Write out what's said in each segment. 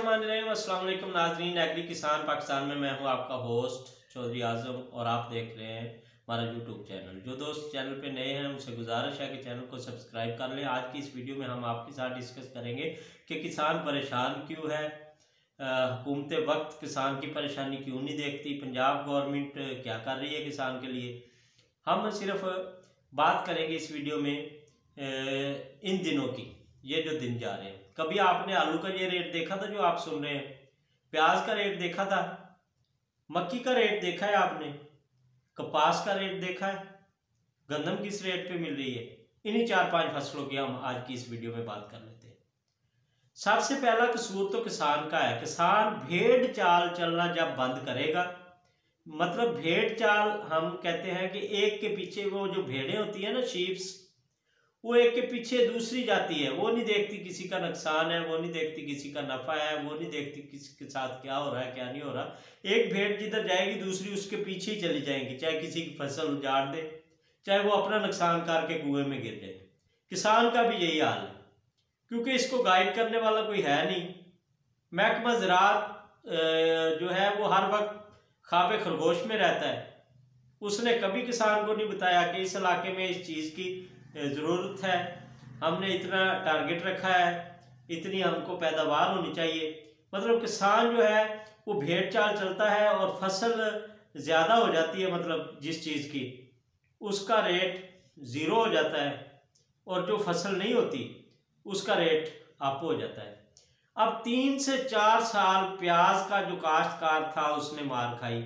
बिस्मिल्लाहिर्रहमानिर्रहीम। अस्सलाम वालेकुम नाज़रीन। एग्री किसान पाकिस्तान में मैं हूं आपका होस्ट चौधरी आज़म और आप देख रहे हैं हमारा यूट्यूब चैनल। जो दोस्त चैनल पे नए हैं उनसे गुजारिश है कि चैनल को सब्सक्राइब कर लें। आज की इस वीडियो में हम आपके साथ डिस्कस करेंगे कि किसान परेशान क्यों है, हुकूमत वक्त किसान की परेशानी क्यों नहीं देखती, पंजाब गवर्नमेंट क्या कर रही है किसान के लिए। हम सिर्फ बात करेंगे इस वीडियो में इन दिनों की, ये जो दिन जा रहे हैं। कभी आपने आलू का ये रेट देखा था जो आप सुन रहे हैं? प्याज का रेट देखा था? मक्की का रेट देखा है आपने? कपास का रेट देखा है? गंदम किस रेट पे मिल रही है? इन्हीं 4-5 फसलों की हम आज की इस वीडियो में बात कर लेते हैं। सबसे पहला कसूर तो किसान का है। किसान भेड़ चाल चलना जब बंद करेगा, मतलब भेड़ चाल हम कहते हैं कि एक के पीछे वो जो भेड़ें होती है ना, शीप्स, वो एक के पीछे दूसरी जाती है। वो नहीं देखती किसी का नुकसान है, वो नहीं देखती किसी का नफा है, वो नहीं देखती किसी के साथ क्या हो रहा है क्या नहीं हो रहा। एक भेड़ जिधर जाएगी दूसरी उसके पीछे ही चली जाएंगी, चाहे किसी की फसल उजाड़ दे, चाहे वो अपना नुकसान करके कुएं में गिर जाए। किसान का भी यही हाल है, क्योंकि इसको गाइड करने वाला कोई है नहीं। महकमा ज़राअत जो है वो हर वक्त ख्वाब खरगोश में रहता है। उसने कभी किसान को नहीं बताया कि इस इलाके में इस चीज़ की ज़रूरत है, हमने इतना टारगेट रखा है, इतनी हमको पैदावार होनी चाहिए। मतलब किसान जो है वो भेड़ चाल चलता है और फसल ज़्यादा हो जाती है, मतलब जिस चीज़ की उसका रेट ज़ीरो हो जाता है, और जो फसल नहीं होती उसका रेट अप हो जाता है। अब 3 से 4 साल प्याज का जो काश्तकार था उसने मार खाई।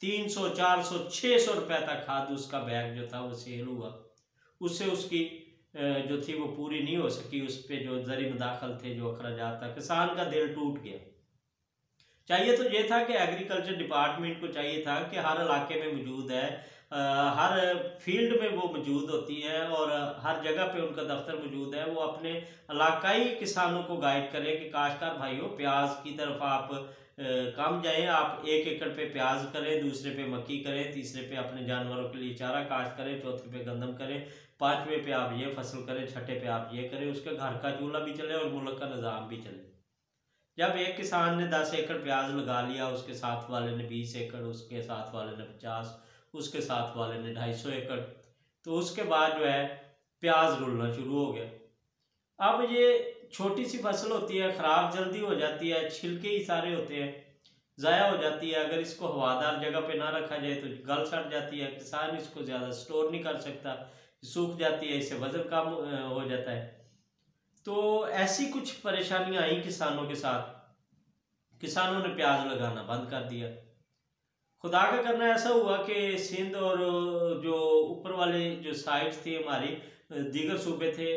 300, 400, 600 रुपये तक खाद उसका बैग जो था वो सेल हुआ। उससे उसकी जो थी वो पूरी नहीं हो सकी। उस पर जो ज़री मदाखल थे, जो अखराजात था, किसान का दिल टूट गया। चाहिए तो ये था कि एग्रीकल्चर डिपार्टमेंट को चाहिए था कि हर इलाके में मौजूद है, हर फील्ड में वो मौजूद होती है और हर जगह पे उनका दफ्तर मौजूद है। वो अपने इलाकाई किसानों को गाइड करें कि काश्तकार भाइयों, प्याज की तरफ आप कम जाएं, आप 1 एकड़ पे प्याज करें, दूसरे पे मक्की करें, तीसरे पे अपने जानवरों के लिए चारा काश्त करें, चौथे पे गंदम करें, 5वें पे आप ये फसल करें, छठे पे आप ये करें। उसके घर का चूल्हा भी चले और मुल्क का निज़ाम भी चले। जब एक किसान ने 10 एकड़ प्याज लगा लिया, उसके साथ वाले ने 20 एकड़, उसके साथ वाले ने 50, उसके साथ वाले ने 250 एकड़, तो उसके बाद जो है प्याज रुलना शुरू हो गया। अब ये छोटी सी फसल होती है, ख़राब जल्दी हो जाती है, छिलके ही सारे होते हैं, ज़ाया हो जाती है। अगर इसको हवादार जगह पे ना रखा जाए तो गल सड़ जाती है, किसान इसको ज़्यादा स्टोर नहीं कर सकता, सूख जाती है, इससे वज़न कम हो जाता है। तो ऐसी कुछ परेशानियां आई किसानों के साथ। किसानों ने प्याज लगाना बंद कर दिया। खुदा का करना ऐसा हुआ कि सिंध और जो ऊपर वाले जो साइड्स थी हमारी, दीगर सूबे थे,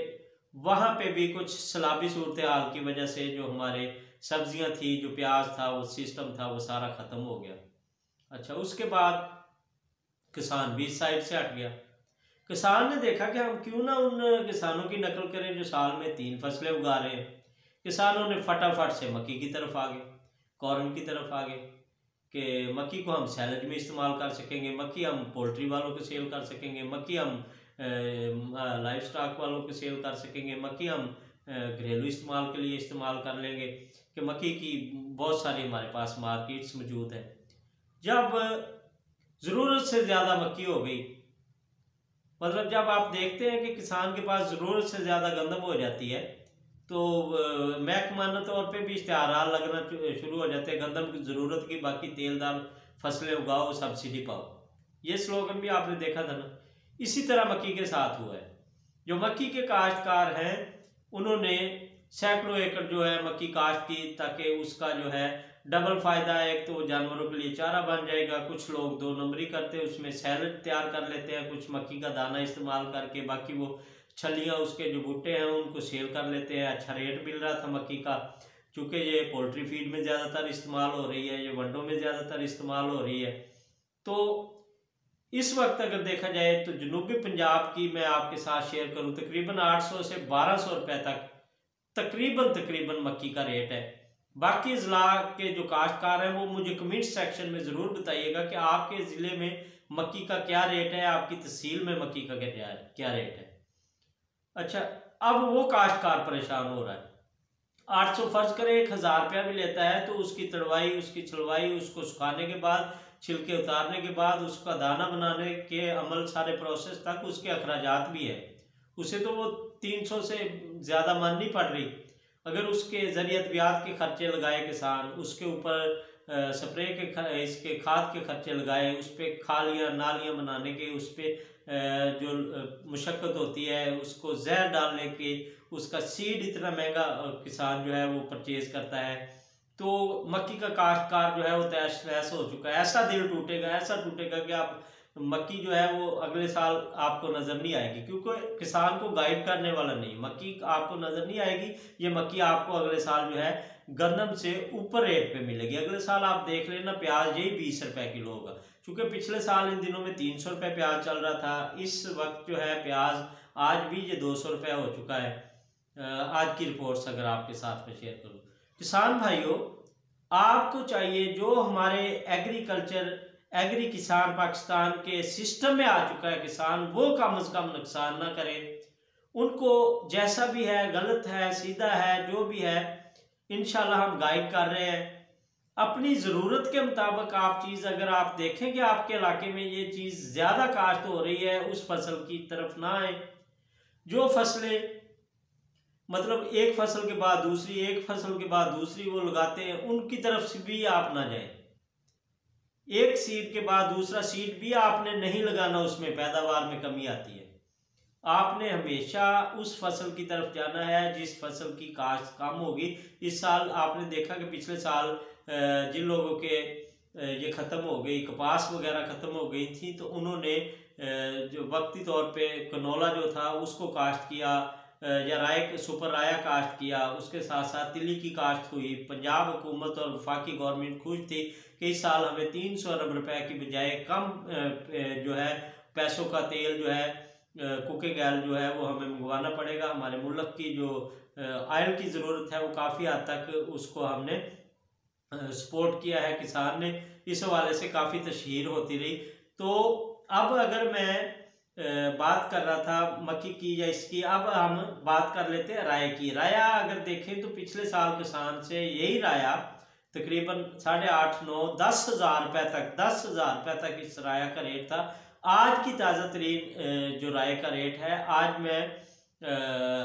वहाँ पे भी कुछ सैलाबी सूरत हाल की वजह से जो हमारे सब्जियां थी, जो प्याज था, वो सिस्टम था, वो सारा ख़त्म हो गया। अच्छा, उसके बाद किसान भी इस साइड से हट गया। किसान ने देखा कि हम क्यों ना उन किसानों की नकल करें जो साल में 3 फसलें उगा रहे हैं। किसानों ने फटाफट से मक्की की तरफ आ गए, कॉर्न की तरफ आ गए कि मक्की को हम सैलड में इस्तेमाल कर सकेंगे, मक्की हम पोल्ट्री वालों को सेल कर सकेंगे, मक्की हम लाइफ स्टॉक वालों को सेल कर सकेंगे, मक्की हम घरेलू इस्तेमाल के लिए इस्तेमाल कर लेंगे, कि मक्की की बहुत सारी हमारे पास मार्केट्स मौजूद है। जब ज़रूरत से ज़्यादा मक्की हो गई, मतलब जब आप देखते हैं कि किसान के पास ज़रूरत से ज़्यादा गंदम हो जाती है, तो महकमाना तौर पे भी इश्तिहार लगना शुरू हो जाते हैं, गंदम की ज़रूरत की बाकी तेलदार फसलें उगाओ, सब्सिडी पाओ। ये स्लोगन भी आपने देखा था ना। इसी तरह मक्की के साथ हुआ है। जो मक्की के काश्तकार हैं उन्होंने सैकड़ों एकड़ जो है मक्की काश्त की, ताकि उसका जो है डबल फ़ायदा है। एक तो वो जानवरों के लिए चारा बन जाएगा, कुछ लोग 2 नंबरी करते हैं, उसमें सैलड तैयार कर लेते हैं, कुछ मक्की का दाना इस्तेमाल करके, बाकी वो छलियाँ उसके जो भुट्टे हैं उनको सेल कर लेते हैं। अच्छा रेट मिल रहा था मक्की का, चूँकि ये पोल्ट्री फीड में ज़्यादातर इस्तेमाल हो रही है, ये वंडों में ज़्यादातर इस्तेमाल हो रही है। तो इस वक्त अगर देखा जाए तो जनूबी पंजाब की मैं आपके साथ शेयर करूं, तकरीबन 800 से 1200 रुपए तक तकरीबन मक्की का रेट है। बाकी ज़िला के जो काश्तकार हैं वो मुझे कमेंट सेक्शन में ज़रूर बताइएगा कि आपके ज़िले में मक्की का क्या रेट है, आपकी तहसील में मक्की का क्या रेट है। अच्छा, अब वो काश्तकार परेशान हो रहा है। 800 फर्ज करें 1000 रुपया भी लेता है तो उसकी तड़वाई, उसकी छिलवाई, उसको सुखाने के बाद, छिलके उतारने के बाद, उसका दाना बनाने के अमल सारे प्रोसेस तक उसके अखराजात भी है। उसे तो वो 300 से ज़्यादा मन नहीं पड़ रही। अगर उसके ज़रिए अद्वियात के खर्चे लगाए किसान, उसके ऊपर स्प्रे के इसके खाद के खर्चे लगाए, उस पर खालियाँ नालियाँ बनाने के, उस पर जो मुशक्क़त होती है उसको जहर डालने की, उसका सीड इतना महंगा किसान जो है वो परचेज करता है, तो मक्की का काश्तकार जो है वो तहस नहस हो चुका है। ऐसा दिल टूटेगा, ऐसा टूटेगा कि आप मक्की जो है वो अगले साल आपको नज़र नहीं आएगी, क्योंकि किसान को गाइड करने वाला नहीं। मक्की आपको नज़र नहीं आएगी, ये मक्की आपको अगले साल जो है गंदम से ऊपर रेट पे मिलेगी। अगले साल आप देख लेना प्याज यही 20 रुपए किलो होगा, क्योंकि पिछले साल इन दिनों में 300 रुपये प्याज चल रहा था। इस वक्त जो है प्याज आज भी ये 200 रुपये हो चुका है। आज की रिपोर्ट्स अगर आपके साथ में शेयर करूँ, किसान भाइयों आपको चाहिए जो हमारे एग्री किसान पाकिस्तान के सिस्टम में आ चुका है किसान, वो कम से कम नुकसान ना करे। उनको जैसा भी है, गलत है सीधा है, जो भी है इंशाल्लाह हम गाइड कर रहे हैं। अपनी ज़रूरत के मुताबिक आप चीज़ अगर आप देखें कि आपके इलाके में ये चीज़ ज़्यादा काश्त हो रही है, उस फसल की तरफ ना आए। जो फसलें मतलब एक फसल के बाद दूसरी, एक फसल के बाद दूसरी वो लगाते हैं, उनकी तरफ से भी आप ना जाएं। एक सीड के बाद दूसरा सीड भी आपने नहीं लगाना, उसमें पैदावार में कमी आती है। आपने हमेशा उस फसल की तरफ जाना है जिस फसल की काश्त कम होगी। इस साल आपने देखा कि पिछले साल जिन लोगों के ये ख़त्म हो गई, कपास वगैरह ख़त्म हो गई थी, तो उन्होंने जो वक्ती तौर पे कनोला जो था उसको काश्त किया, या राय सुपर राया काश्त किया। उसके साथ साथ तिली की काश्त हुई। पंजाब हुकूमत और वफाकी गवर्नमेंट खुश थी कि इस साल हमें 300 अरब रुपए की बजाय कम जो है पैसों का तेल जो है कुकिंग ऑयल जो है वो हमें मंगवाना पड़ेगा। हमारे मुल्क की जो ऑयल की ज़रूरत है वो काफ़ी हद तक उसको हमने सपोर्ट किया है, किसान ने इस हवाले से काफ़ी तशहीर होती रही। तो अब अगर मैं बात कर रहा था मक्की की या इसकी, अब हम बात कर लेते हैं राय की। राया अगर देखें तो पिछले साल किसान से यही राया तकरीबन 8.5, 9, 10,000 रुपये तक, 10,000 रुपये तक इस राया का रेट था। आज की ताज़ा तरीन जो राय का रेट है, आज मैं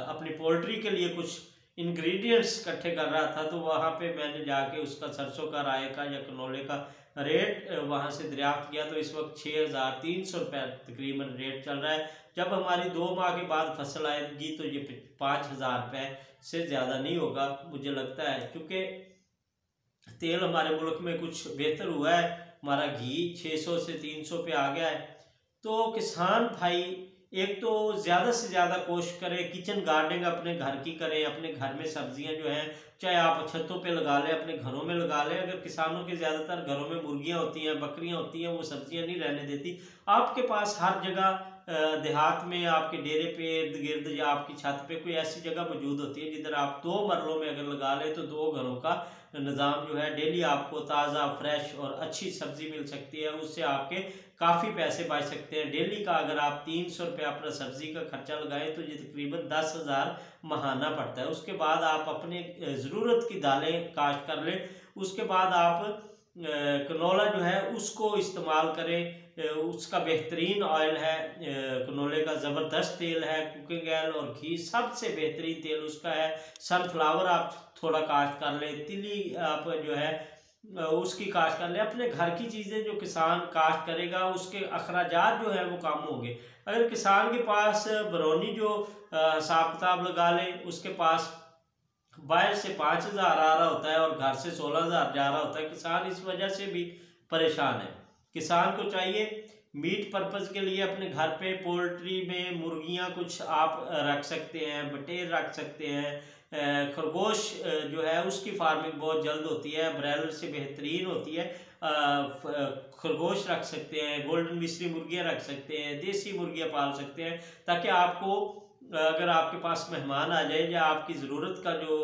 अपनी पोल्ट्री के लिए कुछ इंग्रेडिएंट्स इकट्ठे कर रहा था, तो वहाँ पे मैंने जाके उसका सरसों का, राय का या कनोले का रेट वहाँ से दरियाफ्त किया, तो इस वक्त 6,300 रुपये तकरीबन रेट चल रहा है। जब हमारी 2 माह के बाद फसल आएगी तो ये 5,000 रुपये से ज़्यादा नहीं होगा मुझे लगता है, क्योंकि तेल हमारे मुल्क में कुछ बेहतर हुआ है। हमारा घी 600 से 300 पे आ गया है। तो किसान भाई एक तो ज़्यादा से ज़्यादा कोशिश करें, किचन गार्डनिंग अपने घर की करें। अपने घर में सब्जियां जो हैं, चाहे आप छतों पे लगा लें, अपने घरों में लगा लें। अगर किसानों के ज़्यादातर घरों में मुर्गियां होती हैं, बकरियां होती हैं, वो सब्जियां नहीं रहने देती। आपके पास हर जगह देहात में, आपके डेरे पे इर्द गिर्द या आपकी छत पे कोई ऐसी जगह मौजूद होती है जिधर आप 2 मरलों में अगर लगा लें तो 2 घरों का निज़ाम जो है, डेली आपको ताज़ा फ्रेश और अच्छी सब्जी मिल सकती है। उससे आपके काफ़ी पैसे बच सकते हैं। डेली का अगर आप 300 रुपये अपना सब्जी का खर्चा लगाएं तो ये तकरीबन 10,000 महाना पड़ता है। उसके बाद आप अपने ज़रूरत की दालें काश्त कर लें। उसके बाद आप कनोला जो है उसको इस्तेमाल करें। उसका बेहतरीन ऑयल है, कनोले का ज़बरदस्त तेल है। कुकिंग ऑयल और घी सबसे बेहतरीन तेल उसका है। सनफ्लावर आप थोड़ा काश्त कर लें। तिली आप जो है उसकी काश्त कर लें। अपने घर की चीज़ें जो किसान काश्त करेगा उसके अखराजात जो है वो कम होंगे। अगर किसान के पास बरौनी जो हिसाब किताब लगा लें, उसके पास बाहर से 5,000 आ रहा होता है और घर से 16,000 जा रहा होता है, किसान इस वजह से भी परेशान है। किसान को चाहिए मीट पर्पज़ के लिए अपने घर पे पोल्ट्री में मुर्गियां कुछ आप रख सकते हैं, बटेर रख सकते हैं। खरगोश जो है उसकी फार्मिंग बहुत जल्द होती है, ब्रॉयलर से बेहतरीन होती है। खरगोश रख सकते हैं, गोल्डन मिस्री मुर्गियां रख सकते हैं, देसी मुर्गियां पाल सकते हैं, ताकि आपको अगर आपके पास मेहमान आ जाए या आपकी ज़रूरत का जो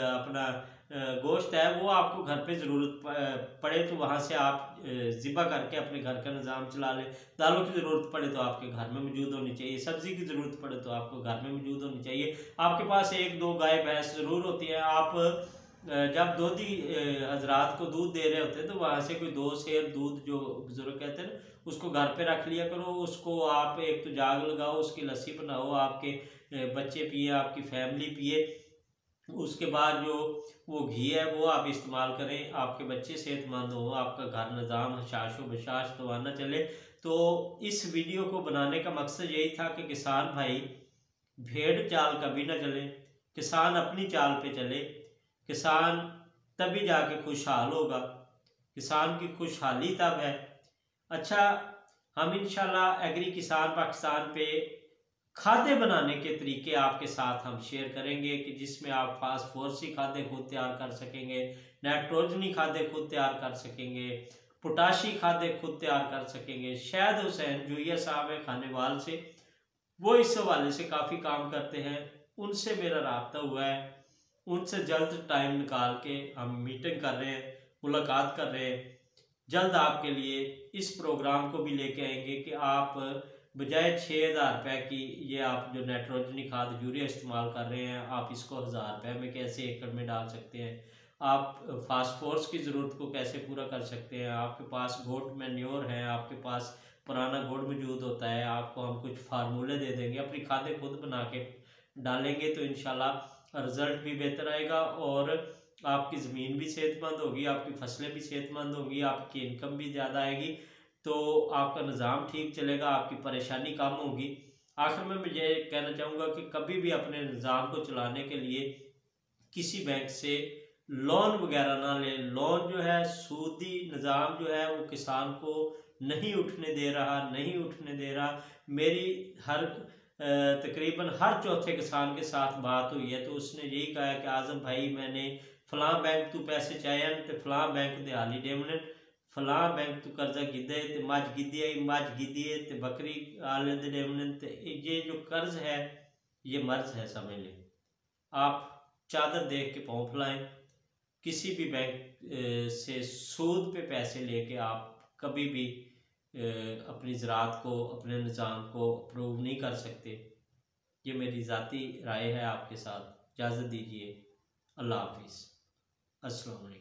अपना गोश्त है वो आपको घर पे ज़रूरत पड़े तो वहाँ से आप ज़िबा करके अपने घर का निज़ाम चला लें। दालों की ज़रूरत पड़े तो आपके घर में मौजूद होनी चाहिए, सब्ज़ी की ज़रूरत पड़े तो आपको घर में मौजूद होनी चाहिए। आपके पास 1-2 गाय भैंस ज़रूर होती है। आप जब दूधी हजरात को दूध दे रहे होते हैं तो वहाँ से कोई 2 सेर दूध, जो बुजुर्ग कहते हैं ना, उसको घर पे रख लिया करो। उसको आप एक तो जाग लगाओ, उसकी लस्सी बनाओ, आपके बच्चे पिए, आपकी फैमिली पिए। उसके बाद जो वो घी है वो आप इस्तेमाल करें, आपके बच्चे सेहतमंद हो, आपका घर निज़ाम हशाशो बशाश तो आना चले। तो इस वीडियो को बनाने का मकसद यही था कि किसान भाई भेड़ चाल कभी ना चले, किसान अपनी चाल पे चले। किसान तभी जाके खुशहाल होगा, किसान की खुशहाली तब है। अच्छा, हम इंशाल्लाह एग्री किसान पाकिस्तान पे खाद्य बनाने के तरीके आपके साथ हम शेयर करेंगे कि जिसमें आप फास्फोरसी खाद्य खुद तैयार कर सकेंगे, नाइट्रोजनी खाद्य खुद तैयार कर सकेंगे, पोटाशी खाद्य खुद तैयार कर सकेंगे। शायद हुसैन जुइया साहब है खानेवाल से, वो इस हवाले से काफ़ी काम करते हैं, उनसे मेरा राब्ता हुआ है। उनसे जल्द टाइम निकाल के हम मीटिंग कर रहे हैं, मुलाकात कर रहे हैं। जल्द आपके लिए इस प्रोग्राम को भी लेके आएंगे कि आप बजाय 6,000 रुपये की, ये आप जो नाइट्रोजनी खाद यूरिया इस्तेमाल कर रहे हैं, आप इसको 1,000 रुपये में कैसे एकड़ में डाल सकते हैं। आप फास्फोरस की ज़रूरत को कैसे पूरा कर सकते हैं। आपके पास गोट मैन्योर है, आपके पास पुराना गुड़ मौजूद होता है, आपको हम कुछ फार्मूले दे देंगे, अपनी खादें खुद बना के डालेंगे तो इंशाल्लाह रिज़ल्ट भी बेहतर आएगा और आपकी ज़मीन भी सेहतमंद होगी, आपकी फसलें भी सेहतमंद होंगी, आपकी इनकम भी ज़्यादा आएगी, तो आपका निज़ाम ठीक चलेगा, आपकी परेशानी कम होगी। आखिर में मैं ये कहना चाहूँगा कि कभी भी अपने निज़ाम को चलाने के लिए किसी बैंक से लोन वगैरह ना लें। लोन जो है, सूदी निज़ाम जो है, वो किसान को नहीं उठने दे रहा, नहीं उठने दे रहा। मेरी तकरीबन हर चौथे किसान के साथ बात हुई है तो उसने यही कहा है कि आज़म भाई, मैंने फलां बैंक तू पैसे चाहे तो फलां बैंक दे हाली डेमने, फलां बैंक तू कर्जा गिदे तो मज गिदी आई, मज गिदी है तो बकरी आले दे डेमने। तो ये जो कर्ज है ये मर्ज है, समझ लें। आप चादर देख के पाँव फैलाएं। किसी भी बैंक से सूद पे पैसे लेके आप कभी भी अपनी ज़राअत को, अपने निज़ाम को अप्रूव नहीं कर सकते। ये मेरी ज़ाती राय है आपके साथ। इजाज़त दीजिए। अल्लाह हाफिज़। अस्सलाम वालेकुम।